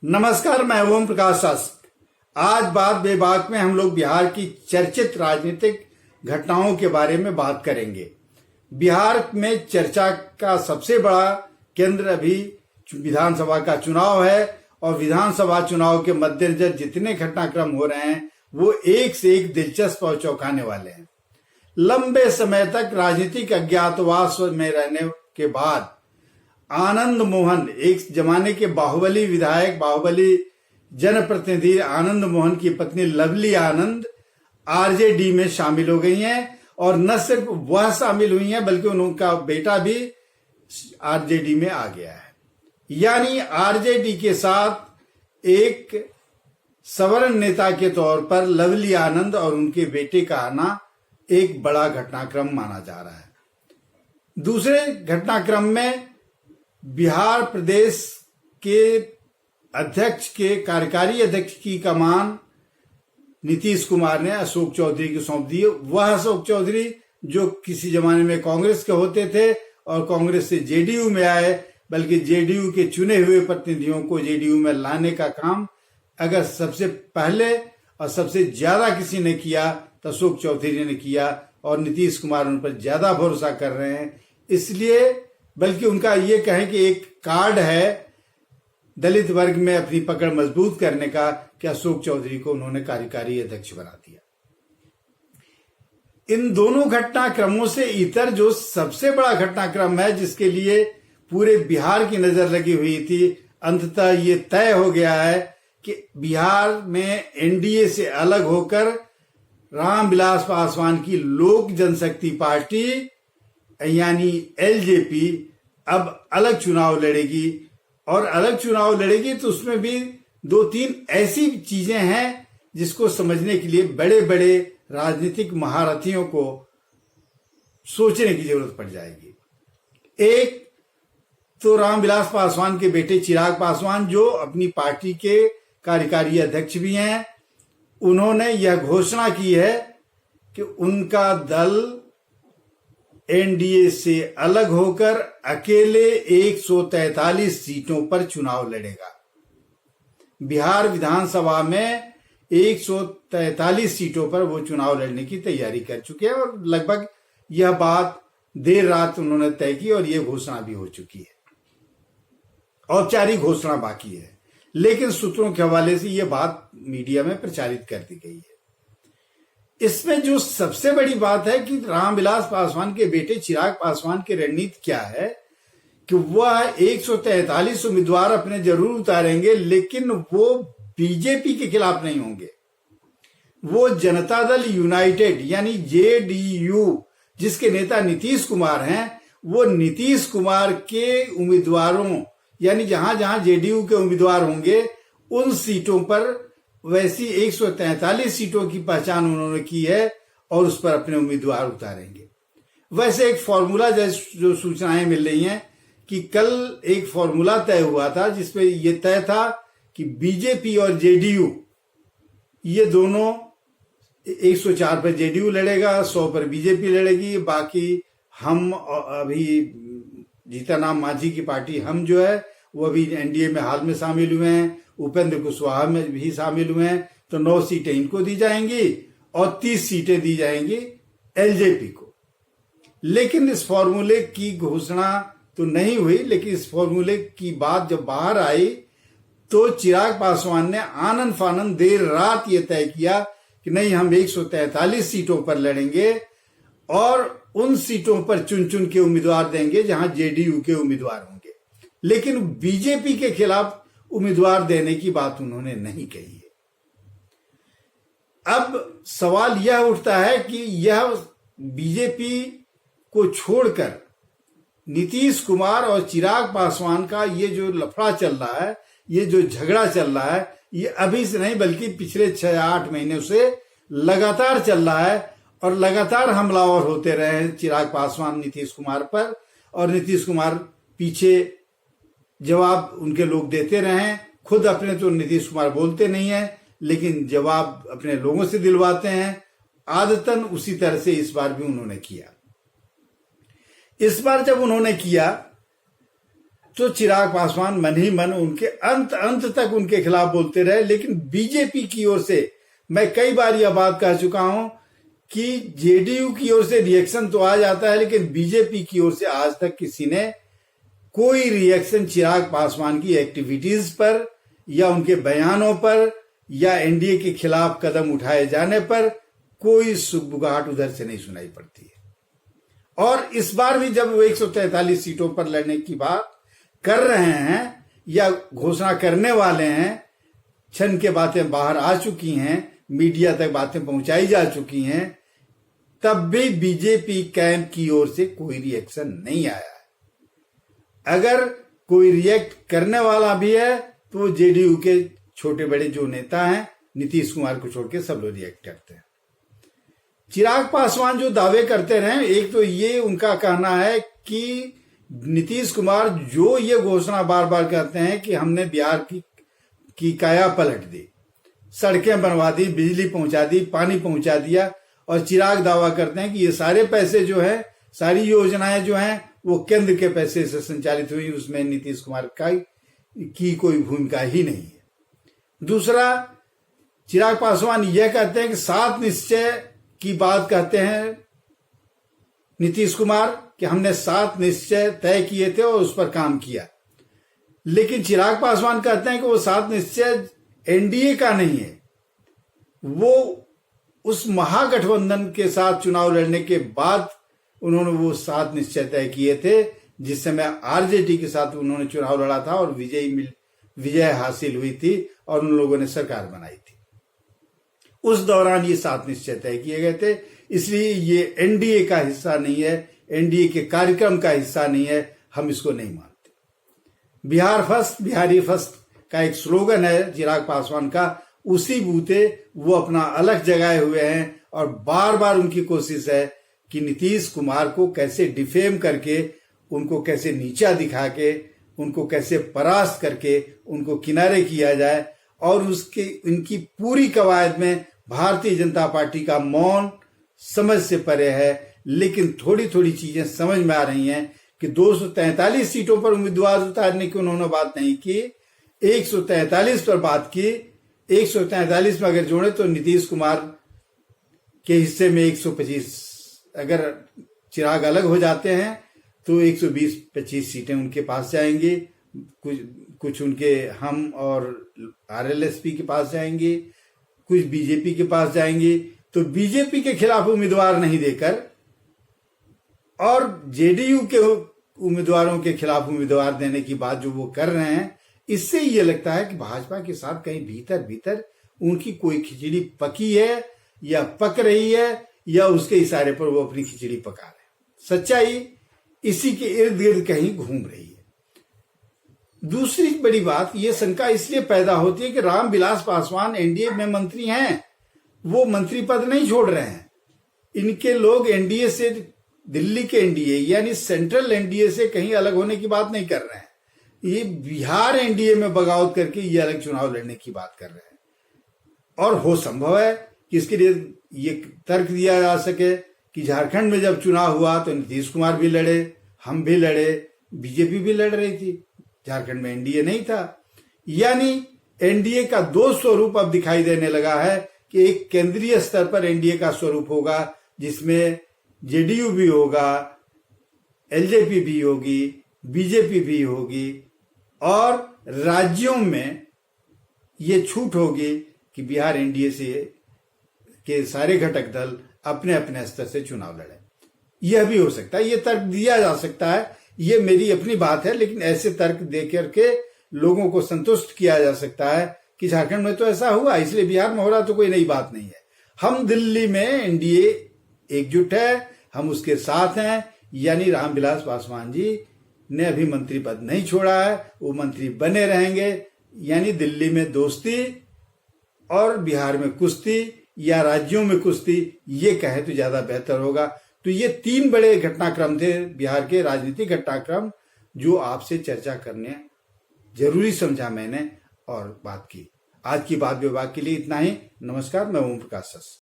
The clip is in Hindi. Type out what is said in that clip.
नमस्कार, मैं ओम प्रकाश शास्त्री। आज बात बेबाक में हम लोग बिहार की चर्चित राजनीतिक घटनाओं के बारे में बात करेंगे। बिहार में चर्चा का सबसे बड़ा केंद्र अभी विधानसभा का चुनाव है और विधानसभा चुनाव के मद्देनजर जितने घटनाक्रम हो रहे हैं वो एक से एक दिलचस्प और चौंकाने वाले हैं। लंबे समय तक राजनीतिक अज्ञातवास में रहने के बाद आनंद मोहन, एक जमाने के बाहुबली विधायक, बाहुबली जनप्रतिनिधि आनंद मोहन की पत्नी लवली आनंद आरजेडी में शामिल हो गई हैं और न सिर्फ वह शामिल हुई हैं बल्कि उनका बेटा भी आरजेडी में आ गया है। यानी आरजेडी के साथ एक सवर्ण नेता के तौर पर लवली आनंद और उनके बेटे का आना एक बड़ा घटनाक्रम माना जा रहा है। दूसरे घटनाक्रम में बिहार प्रदेश के अध्यक्ष के कार्यकारी अध्यक्ष की कमान नीतीश कुमार ने अशोक चौधरी को सौंप दी। वह अशोक चौधरी जो किसी जमाने में कांग्रेस के होते थे और कांग्रेस से जेडीयू में आए, बल्कि जेडीयू के चुने हुए प्रतिनिधियों को जेडीयू में लाने का काम अगर सबसे पहले और सबसे ज्यादा किसी ने किया तो अशोक चौधरी ने किया और नीतीश कुमार उन पर ज्यादा भरोसा कर रहे हैं। इसलिए बल्कि उनका ये कहें कि एक कार्ड है दलित वर्ग में अपनी पकड़ मजबूत करने का कि अशोक चौधरी को उन्होंने कार्यकारी अध्यक्ष बना दिया। इन दोनों घटनाक्रमों से इतर जो सबसे बड़ा घटनाक्रम है जिसके लिए पूरे बिहार की नजर लगी हुई थी, अंततः ये तय हो गया है कि बिहार में एनडीए से अलग होकर रामविलास पासवान की लोक जनशक्ति पार्टी यानी एलजेपी अब अलग चुनाव लड़ेगी। और अलग चुनाव लड़ेगी तो उसमें भी दो तीन ऐसी चीजें हैं जिसको समझने के लिए बड़े बड़े राजनीतिक महारथियों को सोचने की जरूरत पड़ जाएगी। एक तो रामविलास पासवान के बेटे चिराग पासवान जो अपनी पार्टी के कार्यकारी अध्यक्ष भी हैं, उन्होंने यह घोषणा की है कि उनका दल एनडीए से अलग होकर अकेले 143 सीटों पर चुनाव लड़ेगा। बिहार विधानसभा में 143 सीटों पर वो चुनाव लड़ने की तैयारी कर चुके हैं और लगभग यह बात देर रात उन्होंने तय की और ये घोषणा भी हो चुकी है। औपचारिक घोषणा बाकी है, लेकिन सूत्रों के हवाले से यह बात मीडिया में प्रचारित कर दी गई है। इसमें जो सबसे बड़ी बात है कि रामविलास पासवान के बेटे चिराग पासवान की रणनीति क्या है कि वह 143 उम्मीदवार अपने जरूर उतारेंगे, लेकिन वो बीजेपी के खिलाफ नहीं होंगे। वो जनता दल यूनाइटेड यानी जेडीयू जिसके नेता नीतीश कुमार हैं, वो नीतीश कुमार के उम्मीदवारों यानी जहां जहां जेडीयू के उम्मीदवार होंगे उन सीटों पर वैसी 143 सीटों की पहचान उन्होंने की है और उस पर अपने उम्मीदवार उतारेंगे। वैसे एक फॉर्मूला जो सूचनाएं मिल रही हैं कि कल एक फॉर्मूला तय हुआ था जिसमें यह तय था कि बीजेपी और जेडीयू ये दोनों 104 पर जेडीयू लड़ेगा, 100 पर बीजेपी लड़ेगी। बाकी हम अभी जीतनराम मांझी की पार्टी हम जो है वो अभी एनडीए में हाल में शामिल हुए हैं, उपेंद्र कुशवाहा में भी शामिल हुए हैं, तो 9 सीटें इनको दी जाएंगी और 30 सीटें दी जाएंगी एलजेपी को। लेकिन इस फॉर्मूले की घोषणा तो नहीं हुई, लेकिन इस फॉर्मूले की बात जब बाहर आई तो चिराग पासवान ने आनंद फानंद देर रात ये तय किया कि नहीं, हम 143 सीटों पर लड़ेंगे और उन सीटों पर चुन चुन के उम्मीदवार देंगे जहां जेडीयू के उम्मीदवार होंगे, लेकिन बीजेपी के खिलाफ उम्मीदवार देने की बात उन्होंने नहीं कही है। अब सवाल यह उठता है कि यह बीजेपी को छोड़कर नीतीश कुमार और चिराग पासवान का ये जो लफड़ा चल रहा है, ये जो झगड़ा चल रहा है, ये अभी से नहीं बल्कि पिछले 6-8 महीनों से लगातार चल रहा है और लगातार हमलावर होते रहे हैं चिराग पासवान नीतीश कुमार पर, और नीतीश कुमार पीछे जवाब उनके लोग देते रहे। खुद अपने तो नीतीश कुमार बोलते नहीं है, लेकिन जवाब अपने लोगों से दिलवाते हैं। आदतन उसी तरह से इस बार भी उन्होंने किया। इस बार जब उन्होंने किया तो चिराग पासवान मन ही मन उनके अंत अंत तक उनके खिलाफ बोलते रहे। लेकिन बीजेपी की ओर से मैं कई बार यह बात कह चुका हूं कि जेडीयू की ओर से रिएक्शन तो आ जाता है, लेकिन बीजेपी की ओर से आज तक किसी ने कोई रिएक्शन चिराग पासवान की एक्टिविटीज पर या उनके बयानों पर या एनडीए के खिलाफ कदम उठाए जाने पर कोई सुगबुगाहट उधर से नहीं सुनाई पड़ती है। और इस बार भी जब वो 143 सीटों पर लड़ने की बात कर रहे हैं या घोषणा करने वाले हैं, क्षण के बातें बाहर आ चुकी हैं, मीडिया तक बातें पहुंचाई जा चुकी हैं, तब भी बीजेपी कैंप की ओर से कोई रिएक्शन नहीं आया है। अगर कोई रिएक्ट करने वाला भी है तो जेडीयू के छोटे बड़े जो नेता हैं, नीतीश कुमार को छोड़ के सब लोग रिएक्ट करते हैं। चिराग पासवान जो दावे करते रहे, एक तो ये उनका कहना है कि नीतीश कुमार जो ये घोषणा बार बार करते हैं कि हमने बिहार की काया पलट दी, सड़कें बनवा दी, बिजली पहुंचा दी, पानी पहुंचा दिया, और चिराग दावा करते हैं कि ये सारे पैसे जो है, सारी योजनाएं जो हैं वो केंद्र के पैसे से संचालित हुई, उसमें नीतीश कुमार की कोई भूमिका ही नहीं है। दूसरा, चिराग पासवान यह कहते हैं कि 7 निश्चय की बात कहते हैं नीतीश कुमार कि हमने 7 निश्चय तय किए थे और उस पर काम किया। लेकिन चिराग पासवान कहते हैं कि वो 7 निश्चय एनडीए का नहीं है, वो उस महागठबंधन के साथ चुनाव लड़ने के बाद उन्होंने वो 7 निश्चय तय किए थे, जिस समय आरजेडी के साथ उन्होंने चुनाव लड़ा था और विजय हासिल हुई थी और उन लोगों ने सरकार बनाई थी। उस दौरान ये 7 निश्चय तय किए गए थे, इसलिए ये एनडीए का हिस्सा नहीं है, एनडीए के कार्यक्रम का हिस्सा नहीं है, हम इसको नहीं मानते। बिहार फर्स्ट, बिहारी फर्स्ट का एक स्लोगन है चिराग पासवान का, उसी बूते वो अपना अलग जगाए हुए हैं और बार बार उनकी कोशिश है कि नीतीश कुमार को कैसे डिफेम करके, उनको कैसे नीचा दिखा के, उनको कैसे परास्त करके उनको किनारे किया जाए। और उसके इनकी पूरी कवायद में भारतीय जनता पार्टी का मौन समझ से परे है। लेकिन थोड़ी थोड़ी चीजें समझ में आ रही हैं कि 243 सीटों पर उम्मीदवार उतारने की उन्होंने बात नहीं की, 143 पर बात की। 143 में अगर जोड़े तो नीतीश कुमार के हिस्से में 125, अगर चिराग अलग हो जाते हैं तो 120-25 सीटें उनके पास जाएंगी, कुछ उनके हम और आरएलएसपी के पास जाएंगी, कुछ बीजेपी के पास जाएंगी। तो बीजेपी के खिलाफ उम्मीदवार नहीं देकर और जेडीयू के उम्मीदवारों के खिलाफ उम्मीदवार देने की बात जो वो कर रहे हैं, इससे ये लगता है कि भाजपा के साथ कहीं भीतर भीतर उनकी कोई खिचड़ी पकी है या पक रही है या उसके इशारे पर वो अपनी खिचड़ी पका रहे हैं। सच्चाई इसी के इर्द गिर्द कहीं घूम रही है। दूसरी बड़ी बात, ये शंका इसलिए पैदा होती है कि रामविलास पासवान एनडीए में मंत्री हैं, वो मंत्री पद नहीं छोड़ रहे हैं। इनके लोग एनडीए से, दिल्ली के एनडीए यानी सेंट्रल एनडीए से कहीं अलग होने की बात नहीं कर रहे हैं। ये बिहार एनडीए में बगावत करके ये अलग चुनाव लड़ने की बात कर रहे हैं। और हो संभव है कि इसके लिए ये तर्क दिया जा सके कि झारखंड में जब चुनाव हुआ तो नीतीश कुमार भी लड़े, हम भी लड़े, बीजेपी भी लड़ रही थी, झारखंड में एनडीए नहीं था। यानी एनडीए का 2 स्वरूप अब दिखाई देने लगा है कि एक केंद्रीय स्तर पर एनडीए का स्वरूप होगा जिसमें जेडीयू भी होगा, एलजेपी भी होगी, बीजेपी भी होगी, और राज्यों में ये छूट होगी कि बिहार एनडीए से के सारे घटक दल अपने अपने स्तर से चुनाव लड़े। यह भी हो सकता है, ये तर्क दिया जा सकता है, ये मेरी अपनी बात है, लेकिन ऐसे तर्क दे करके लोगों को संतुष्ट किया जा सकता है कि झारखंड में तो ऐसा हुआ इसलिए बिहार में हो रहा, तो कोई नई बात नहीं है। हम दिल्ली में एनडीए एकजुट है, हम उसके साथ हैं। यानी रामविलास पासवान जी ने अभी मंत्री पद नहीं छोड़ा है, वो मंत्री बने रहेंगे। यानी दिल्ली में दोस्ती और बिहार में कुश्ती या राज्यों में कुश्ती, ये कहे तो ज्यादा बेहतर होगा। तो ये 3 बड़े घटनाक्रम थे बिहार के राजनीतिक घटनाक्रम, जो आपसे चर्चा करने जरूरी समझा मैंने और बात की। आज की बात विभाग के लिए इतना ही। नमस्कार, मैं ओम प्रकाश।